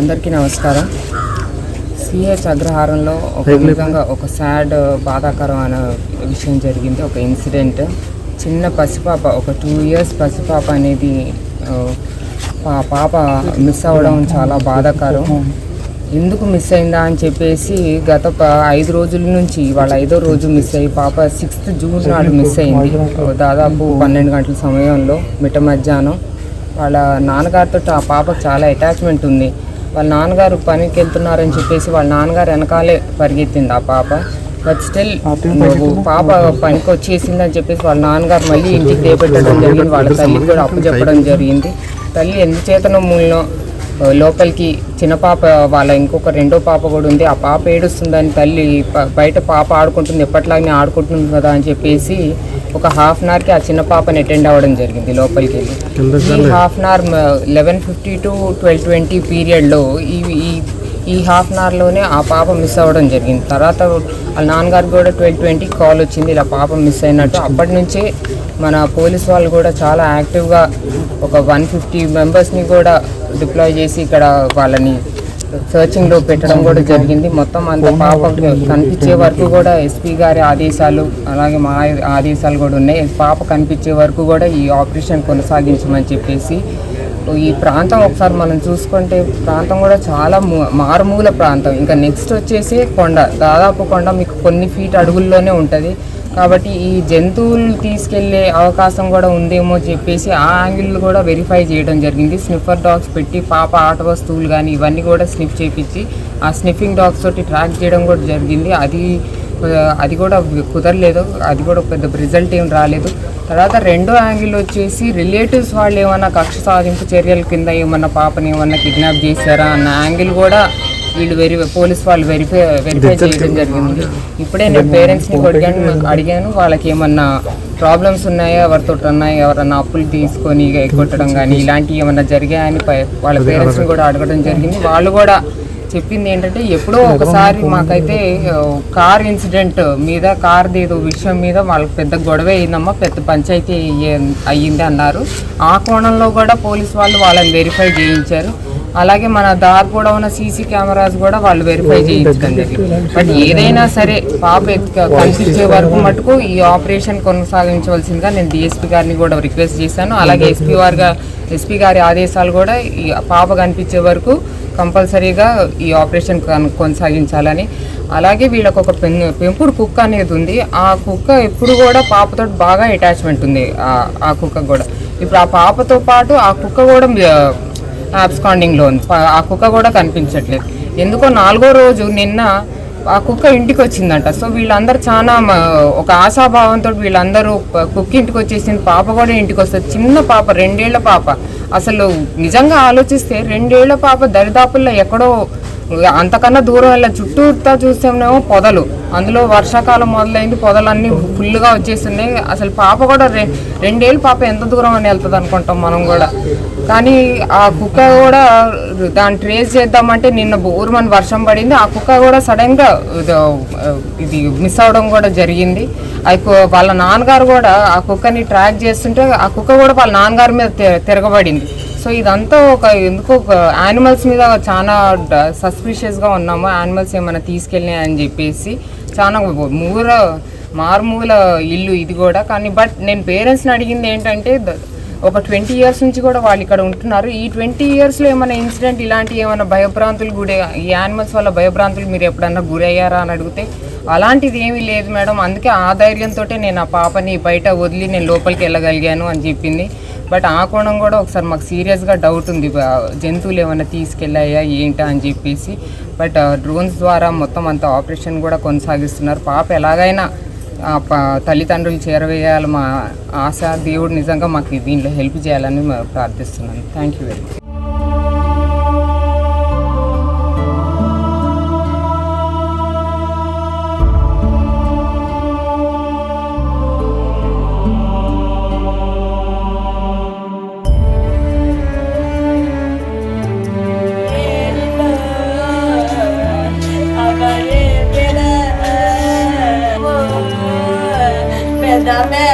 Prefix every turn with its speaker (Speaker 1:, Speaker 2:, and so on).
Speaker 1: అందరికీ నమస్కారం. సిహెచ్ అగ్రహారంలో నిజంగా ఒక సాడ్ బాధాకరమైన విషయం జరిగింది. ఒక ఇన్సిడెంట్. చిన్న పసిపాప, ఒక 2 years పసిపాప అనేది పాప మిస్ అవ్వడం చాలా బాధాకరం. ఎందుకు మిస్ అయిందా అని చెప్పేసి గత 5 రోజుల నుంచి వాళ్ళ 5వ రోజు మిస్ అయ్యి పాప 6th June నాడు మిస్ అయింది. దాదాపు 12 గంటల సమయంలో మిట్ట మధ్యాహ్నం. వాళ్ళ నాన్నగారితో ఆ పాపకు చాలా అటాచ్మెంట్ ఉంది. వాళ్ళ నాన్నగారు పనికి వెళ్తున్నారని చెప్పేసి వాళ్ళ నాన్నగారు వెనకాలే పరిగెత్తింది ఆ పాప. బట్ స్టిల్ పాప పనికి వచ్చేసిందని చెప్పేసి వాళ్ళ నాన్నగారు మళ్ళీ ఇంటికి చేపెట్టడం జరిగింది. వాళ్ళ తల్లికి కూడా అప్పు చెప్పడం జరిగింది. తల్లి ఎందుచేతనో మూలనో లోపలికి చిన్న పాప, వాళ్ళ ఇంకొక 2వ పాప కూడా ఉంది, ఆ పాప ఏడుస్తుందని తల్లి బయట పాప ఆడుకుంటుంది, ఎప్పటిలాగానే ఆడుకుంటుంది కదా అని చెప్పేసి ఒక 1/2 hourకి ఆ చిన్న పాపని అటెండ్ అవ్వడం జరిగింది లోపలికి వెళ్ళి. ఈ 1/2 hour 11:50 to 12:20 పీరియడ్లో ఈ 1/2 hourలోనే ఆ పాప మిస్ అవ్వడం జరిగింది. తర్వాత వాళ్ళ నాన్నగారికి కూడా 12:20 కాల్ వచ్చింది, ఇలా పాప మిస్ అయినట్టు. అప్పటి నుంచే మన పోలీస్ వాళ్ళు కూడా చాలా యాక్టివ్గా ఒక 150 మెంబర్స్ని కూడా డిప్లాయ్ చేసి ఇక్కడ వాళ్ళని సర్చింగ్లో పెట్టడం కూడా జరిగింది. మొత్తం అంత పాప కనిపించే వరకు కూడా ఎస్పీ గారి ఆదేశాలు, అలాగే మా ఆదేశాలు కూడా ఉన్నాయి. పాప కనిపించే వరకు కూడా ఈ ఆపరేషన్ కొనసాగించమని చెప్పేసి. ఈ ప్రాంతం ఒకసారి మనం చూసుకుంటే ప్రాంతం కూడా చాలా మారుమూల ప్రాంతం. ఇంకా నెక్స్ట్ వచ్చేసి కొండ, దాదాపు కొండ మీకు కొన్ని ఫీట్ అడుగుల్లోనే ఉంటుంది. కాబట్టి ఈ జంతువులు తీసుకెళ్లే అవకాశం కూడా ఉందేమో చెప్పేసి ఆ యాంగిల్ కూడా వెరిఫై చేయడం జరిగింది. స్నిఫర్ డాగ్స్ పెట్టి పాప ఆట వస్తువులు కానీ ఇవన్నీ కూడా స్నిఫ్ చేయించి ఆ స్నిఫింగ్ డాగ్స్ తోటి ట్రాక్ చేయడం కూడా జరిగింది. అది కూడా కుదరలేదు, అది కూడా పెద్ద రిజల్ట్ ఏం రాలేదు. తర్వాత 2వ యాంగిల్ వచ్చేసి రిలేటివ్స్ వాళ్ళు ఏమన్నా కక్ష సాధింపు చర్యల కింద ఏమన్నా పాపని ఏమన్నా కిడ్నాప్ చేశారా అన్న యాంగిల్ కూడా వీళ్ళు పోలీస్ వాళ్ళు వెరిఫై చేయడం జరిగింది. ఇప్పుడే నేను పేరెంట్స్ని అడిగాను వాళ్ళకి ఏమన్నా ప్రాబ్లమ్స్ ఉన్నాయా, ఎవరితో ఉన్నాయా, ఎవరన్నా అప్పులు తీసుకొని కొట్టడం కానీ ఇలాంటివి ఏమన్నా జరిగాయని వాళ్ళ పేరెంట్స్ని కూడా అడగడం జరిగింది. వాళ్ళు కూడా చెప్పింది ఏంటంటే ఎప్పుడో ఒకసారి మాకైతే కార్ ఇన్సిడెంట్ మీద, కార్ది ఏదో విషయం మీద వాళ్ళకి పెద్ద గొడవ అయిందమ్మా, పెద్ద పంచాయతీ అయ్యింది అన్నారు. ఆ కోణంలో కూడా పోలీస్ వాళ్ళు వాళ్ళని వెరిఫై చేయించారు. అలాగే మన దారి కూడా ఉన్న సీసీ కెమెరాస్ కూడా వాళ్ళు వెరిఫై చేయించడం జరిగింది. బట్ ఏదైనా సరే పాప కనిపించే వరకు మటుకు ఈ ఆపరేషన్ కొనసాగించవలసిందిగా నేను డిఎస్పీ గారిని కూడా రిక్వెస్ట్ చేశాను. అలాగే ఎస్పీ గారి ఆదేశాలు కూడా ఈ పాప కనిపించే వరకు కంపల్సరీగా ఈ ఆపరేషన్ కొనసాగించాలని. అలాగే వీళ్ళకు ఒక పెంపుడు కుక్క అనేది ఉంది. ఆ కుక్క ఎప్పుడు కూడా పాపతో బాగా అటాచ్మెంట్ ఉంది. ఆ కుక్క కూడా ఇప్పుడు ఆ పాపతో పాటు ఆ కుక్క కూడా అబ్స్కాండింగ్లో ఉంది. ఆ కుక్క కూడా కనిపించట్లేదు. ఎందుకో 4వ రోజు నిన్న ఆ కుక్క ఇంటికి వచ్చిందంట. సో వీళ్ళందరూ చాలా ఒక ఆశాభావంతో వీళ్ళందరూ కుక్క ఇంటికి వచ్చేసింది, పాప కూడా ఇంటికి వస్తుంది. చిన్న పాప, 2 ఏళ్ల పాప. అసలు నిజంగా ఆలోచిస్తే 2 ఏళ్ల పాప దరిదాపుల్లో ఎక్కడో అంతకన్నా దూరం వెళ్ళ చుట్టూతా చూస్తేనేమో పొదలు, అందులో వర్షాకాలం మొదలైంది, పొదలన్నీ ఫుల్గా వచ్చేస్తున్నాయి. అసలు పాప కూడా 2 ఏళ్ళ పాప ఎంత దూరం అని వెళ్తుంది అనుకుంటాం మనం కూడా. కానీ ఆ కుక్క కూడా దాన్ని ట్రేస్ చేద్దామంటే నిన్న బోర్మని వర్షం పడింది, ఆ కుక్క కూడా సడన్గా ఇది మిస్ అవడం కూడా జరిగింది. వాళ్ళ నాన్నగారు కూడా ఆ కుక్కని ట్రాక్ చేస్తుంటే ఆ కుక్క కూడా వాళ్ళ నాన్నగారి మీద తిరగబడింది. సో ఇదంతా ఎందుకో యానిమల్స్ మీద చాలా సస్పిషియస్గా ఉన్నాము, యానిమల్స్ ఏమైనా తీసుకెళ్ళినాయి అని చెప్పేసి. చాలా మారుమూల ఇల్లు ఇది కూడా. కానీ బట్ నేను పేరెంట్స్ని అడిగింది ఏంటంటే ఒక 20 years నుంచి కూడా వాళ్ళు ఇక్కడ ఉంటున్నారు. ఈ 20 yearsలో ఏమైనా ఇన్సిడెంట్ ఇలాంటివి ఏమైనా భయభ్రాంతులు ఈ యానిమల్స్ వల్ల భయభ్రాంతులు మీరు ఎప్పుడన్నా గురయ్యారా అని అడిగితే అలాంటిది ఏమీ లేదు మేడం, అందుకే ఆ ధైర్యంతో నేను ఆ పాపని బయట వదిలి నేను లోపలికి వెళ్ళగలిగాను అని చెప్పింది. బట్ ఆ కోణం కూడా ఒకసారి మాకు సీరియస్గా డౌట్ ఉంది, జంతువులు ఏమైనా తీసుకెళ్ళాయా ఏంటా అని చెప్పేసి. బట్ డ్రోన్స్ ద్వారా మొత్తం అంత ఆపరేషన్ కూడా కొనసాగిస్తున్నారు. పాప ఎలాగైనా తల్లిదండ్రులు చేరవేయాలి మా ఆశ. దేవుడు నిజంగా మాకు దీనిలో హెల్ప్ చేయాలని ప్రార్థిస్తున్నాను. Thank you very much.
Speaker 2: Dame